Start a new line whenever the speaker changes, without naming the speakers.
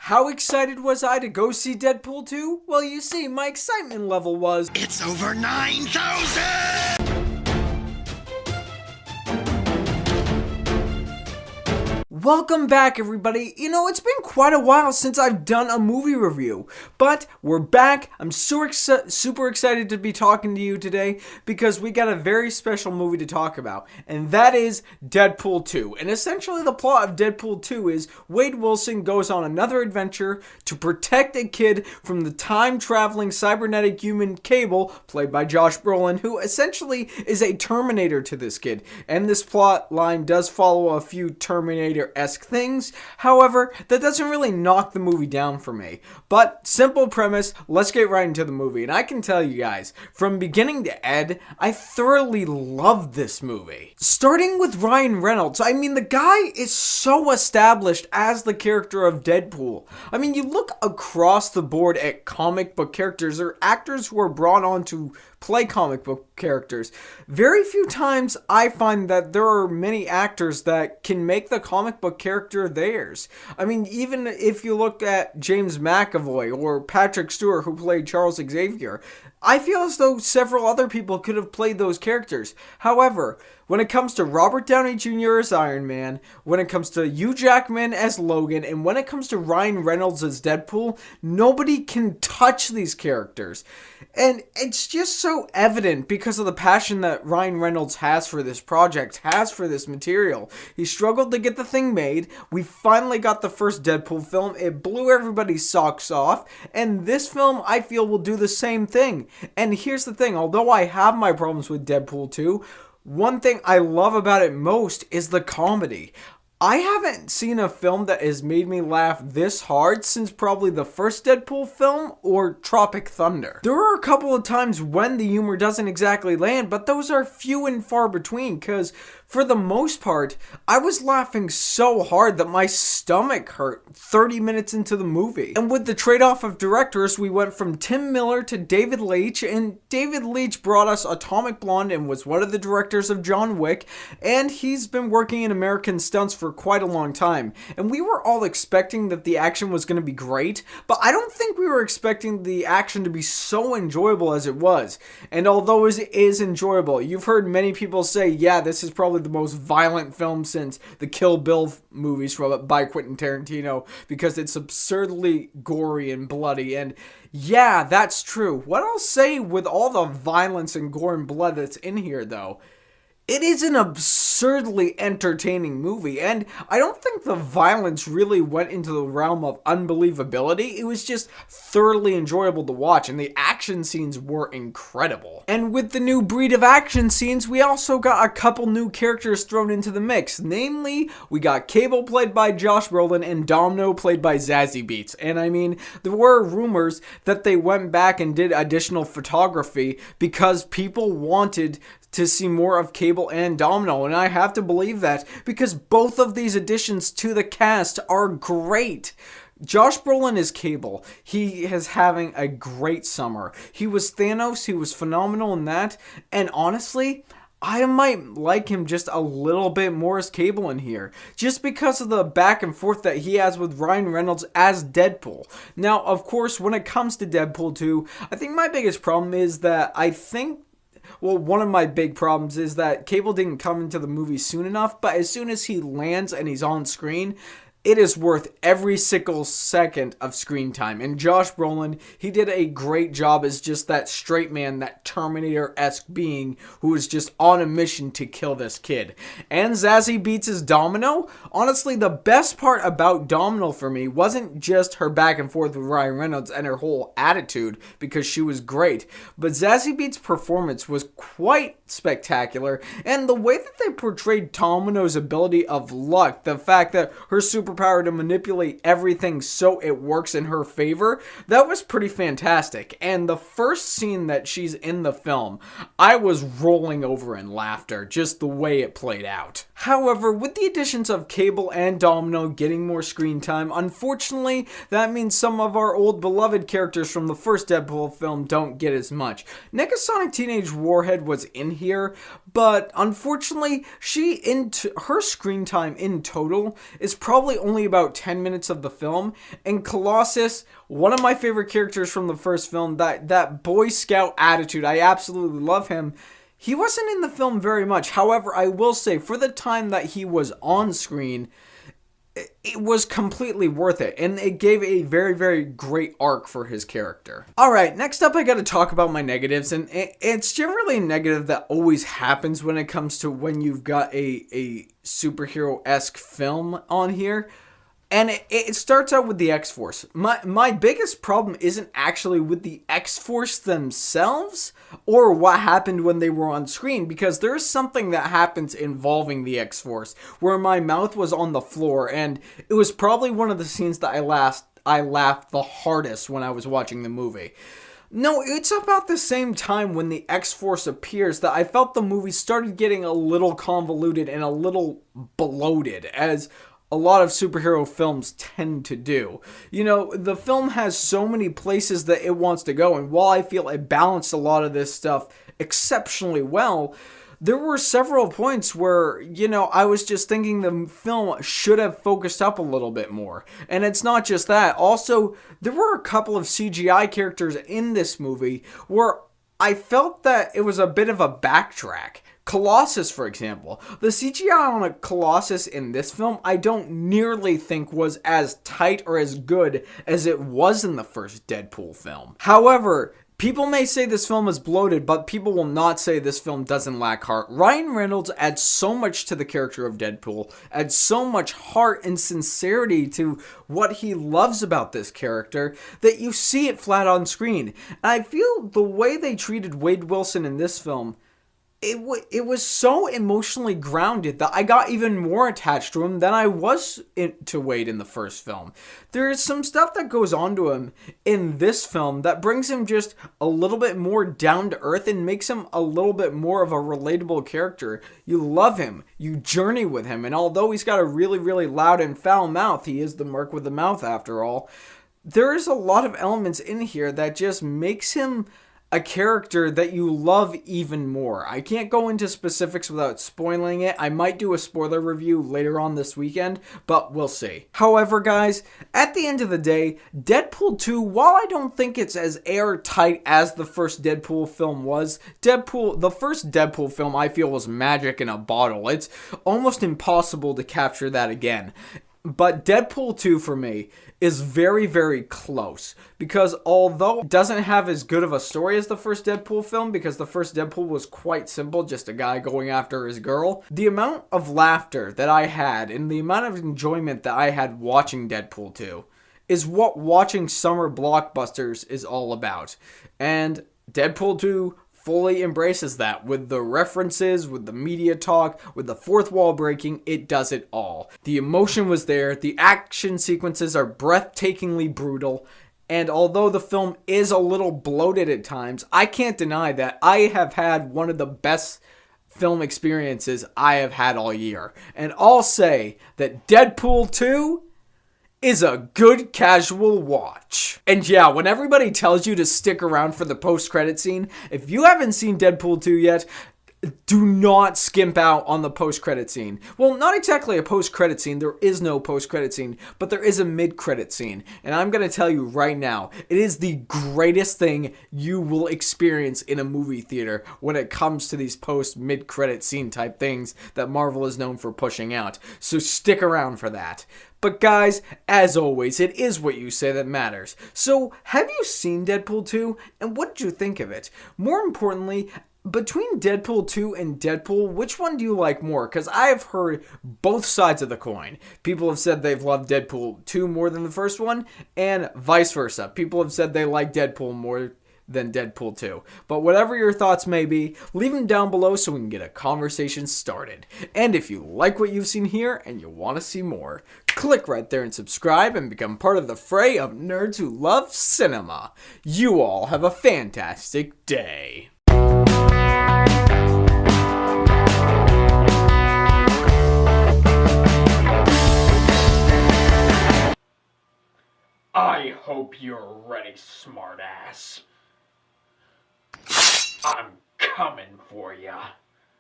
How excited was I to go see Deadpool 2? Well, you see, my excitement level was...
It's over 9,000!
Welcome back, everybody. You know, it's been quite a while since I've done a movie review, but we're back. I'm super excited to be talking to you today because we got a very special movie to talk about, and that is Deadpool 2. And essentially the plot of Deadpool 2 is Wade Wilson goes on another adventure to protect a kid from the time-traveling cybernetic human Cable, played by Josh Brolin, who essentially is a Terminator to this kid. And this plot line does follow a few Terminator-esque things. However, that doesn't really knock the movie down for me. But simple premise, let's get right into the movie. And I can tell you guys, from beginning to end, I thoroughly loved this movie. Starting with Ryan Reynolds, I mean, the guy is so established as the character of Deadpool. I mean, you look across the board at comic book characters or actors who are brought on to play comic book characters. Very few times I find that there are many actors that can make the comic book character theirs. I mean, even if you look at James McAvoy or Patrick Stewart, who played Charles Xavier, I feel as though several other people could have played those characters. However, when it comes to Robert Downey Jr. as Iron Man, when it comes to Hugh Jackman as Logan, and when it comes to Ryan Reynolds as Deadpool, nobody can touch these characters. And it's just so evident because of the passion that Ryan Reynolds has for this project, has for this material. He struggled to get the thing made. We finally got the first Deadpool film. It blew everybody's socks off. And this film, I feel, will do the same thing. And here's the thing. Although I have my problems with Deadpool 2, one thing I love about it most is the comedy. I haven't seen a film that has made me laugh this hard since probably the first Deadpool film or Tropic Thunder. There are a couple of times when the humor doesn't exactly land, but those are few and far between because for the most part, I was laughing so hard that my stomach hurt 30 minutes into the movie. And with the trade-off of directors, we went from Tim Miller to David Leitch, and David Leitch brought us Atomic Blonde and was one of the directors of John Wick, and he's been working in American stunts for quite a long time. And we were all expecting that the action was going to be great, but I don't think we were expecting the action to be so enjoyable as it was. And although it is enjoyable, you've heard many people say, yeah, this is probably the most violent film since the Kill Bill movies by Quentin Tarantino because it's absurdly gory and bloody. And yeah, that's true. What I'll say with all the violence and gore and blood that's in here, though, it is an absurdly entertaining movie, and I don't think the violence really went into the realm of unbelievability. It was just thoroughly enjoyable to watch, and the action scenes were incredible. And with the new breed of action scenes, we also got a couple new characters thrown into the mix. Namely, we got Cable played by Josh Brolin and Domino played by Zazie Beetz. And I mean, there were rumors that they went back and did additional photography because people wanted to see more of Cable and Domino, and I have to believe that because both of these additions to the cast are great. Josh Brolin is Cable. He is having a great summer. He was Thanos. He was phenomenal in that, and honestly, I might like him just a little bit more as Cable in here, just because of the back and forth that he has with Ryan Reynolds as Deadpool. Now, of course, when it comes to Deadpool 2, I think my biggest problem is that one of my big problems is that Cable didn't come into the movie soon enough, but as soon as he lands and he's on screen, it is worth every single second of screen time. And Josh Brolin, he did a great job as just that straight man, that Terminator-esque being who is just on a mission to kill this kid. And Zazie Beetz' Domino, honestly, the best part about Domino for me wasn't just her back and forth with Ryan Reynolds and her whole attitude, because she was great, but Zazie Beetz' performance was quite spectacular, and the way that they portrayed Domino's ability of luck, the fact that her superpower to manipulate everything so it works in her favor, that was pretty fantastic. And the first scene that she's in the film, I was rolling over in laughter just the way it played out. However, with the additions of Cable and Domino getting more screen time, unfortunately, that means some of our old beloved characters from the first Deadpool film don't get as much. Negasonic Teenage Warhead was in here, but unfortunately, her screen time in total is probably only about 10 minutes of the film. And Colossus, one of my favorite characters from the first film, that Boy Scout attitude, I absolutely love him. He wasn't in the film very much. However, I will say, for the time that he was on screen, it was completely worth it, and it gave a very, very great arc for his character. Alright, next up I gotta talk about my negatives, and it's generally a negative that always happens when it comes to when you've got a superhero-esque film on here. And it starts out with the X-Force. My biggest problem isn't actually with the X-Force themselves or what happened when they were on screen, because there's something that happens involving the X-Force where my mouth was on the floor, and it was probably one of the scenes that I laughed the hardest when I was watching the movie. No, it's about the same time when the X-Force appears that I felt the movie started getting a little convoluted and a little bloated, as a lot of superhero films tend to do. You know, the film has so many places that it wants to go, and while I feel it balanced a lot of this stuff exceptionally well, there were several points where, you know, I was just thinking the film should have focused up a little bit more. And it's not just that. Also, there were a couple of CGI characters in this movie where I felt that it was a bit of a backtrack. Colossus, for example. The CGI on a Colossus in this film, I don't nearly think was as tight or as good as it was in the first Deadpool film. However, people may say this film is bloated, but people will not say this film doesn't lack heart. Ryan Reynolds adds so much to the character of Deadpool, adds so much heart and sincerity to what he loves about this character, that you see it flat on screen. And I feel the way they treated Wade Wilson in this film, it was so emotionally grounded that I got even more attached to him than I was to Wade in the first film. There is some stuff that goes on to him in this film that brings him just a little bit more down to earth and makes him a little bit more of a relatable character. You love him, you journey with him, and although he's got a really, really loud and foul mouth, he is the Merc with the mouth after all, there is a lot of elements in here that just makes him a character that you love even more. I can't go into specifics without spoiling it. I might do a spoiler review later on this weekend, but we'll see. However, guys, at the end of the day, Deadpool 2, while I don't think it's as airtight as the first Deadpool film was, the first Deadpool film I feel was magic in a bottle. It's almost impossible to capture that again. But Deadpool 2 for me is very, very close, because although it doesn't have as good of a story as the first Deadpool film, because the first Deadpool was quite simple, just a guy going after his girl, the amount of laughter that I had and the amount of enjoyment that I had watching Deadpool 2 is what watching summer blockbusters is all about. And Deadpool 2 fully embraces that with the references, with the media talk, with the fourth wall breaking. It does it all. The emotion was there. The action sequences are breathtakingly brutal. And although the film is a little bloated at times, I can't deny that I have had one of the best film experiences I have had all year. And I'll say that Deadpool 2 is a good casual watch. And yeah, when everybody tells you to stick around for the post-credit scene, if you haven't seen Deadpool 2 yet, do not skimp out on the post-credit scene. Well, not exactly a post-credit scene. There is no post-credit scene, but there is a mid-credit scene. And I'm going to tell you right now, it is the greatest thing you will experience in a movie theater when it comes to these post-mid-credit scene type things that Marvel is known for pushing out. So stick around for that. But guys, as always, it is what you say that matters. So, have you seen Deadpool 2? And what did you think of it? More importantly, between Deadpool 2 and Deadpool, which one do you like more? Because I have heard both sides of the coin. People have said they've loved Deadpool 2 more than the first one, and vice versa. People have said they like Deadpool more than Deadpool 2. But whatever your thoughts may be, leave them down below so we can get a conversation started. And if you like what you've seen here and you want to see more, click right there and subscribe and become part of the fray of nerds who love cinema. You all have a fantastic day. I hope you're ready, smartass. I'm coming for ya.